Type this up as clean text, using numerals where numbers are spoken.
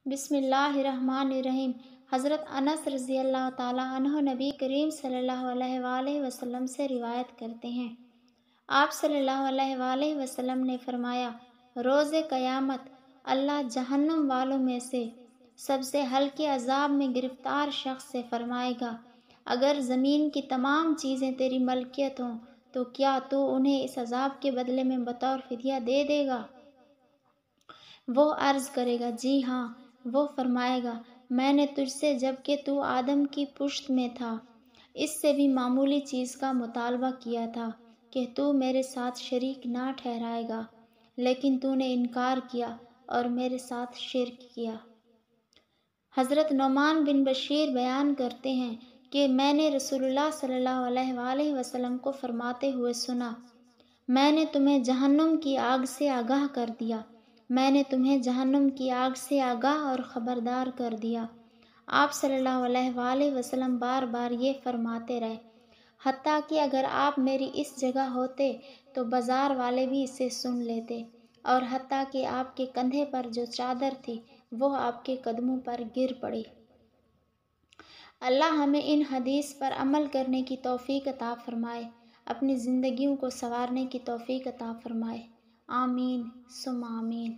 بسم اللہ الرحمن الرحیم۔ حضرت انس رضی اللہ تعالیٰ عنہ نبی کریم صلی اللہ علیہ وآلہ وسلم سے روایت کرتے ہیں، آپ صلی اللہ علیہ وآلہ وسلم نے فرمایا، روز قیامت اللہ جہنم والوں میں سے سب سے ہلکے عذاب میں گرفتار شخص سے فرمائے گا، اگر زمین کی تمام چیزیں تیری ملکیت ہوں تو کیا تو انہیں اس عذاب کے بدلے میں بطور فدیہ دے دے گا؟ وہ عرض کرے گا، جی ہاں۔ وہ فرمائے گا، میں نے تجھ سے جب کہ تو آدم کی پشت میں تھا اس سے بھی معمولی چیز کا مطالبہ کیا تھا کہ تو میرے ساتھ شریک نہ ٹھہرائے گا، لیکن تو نے انکار کیا اور میرے ساتھ شرک کیا۔ حضرت نعمان بن بشیر بیان کرتے ہیں کہ میں نے رسول اللہ صلی اللہ علیہ وآلہ وسلم کو فرماتے ہوئے سنا، میں نے تمہیں جہنم کی آگ سے آگاہ کر دیا، میں نے تمہیں جہنم کی آگ سے آگاہ اور خبردار کر دیا۔ آپ صلی اللہ علیہ وآلہ وسلم بار بار یہ فرماتے رہے، حتیٰ کہ اگر آپ میری اس جگہ ہوتے تو بازار والے بھی اسے سن لیتے، اور حتیٰ کہ آپ کے کندھے پر جو چادر تھی وہ آپ کے قدموں پر گر پڑی۔ اللہ ہمیں ان حدیث پر عمل کرنے کی توفیق عطا فرمائے، اپنی زندگیوں کو سنوارنے کی توفیق عطا فرمائے، آمین ثم آمین۔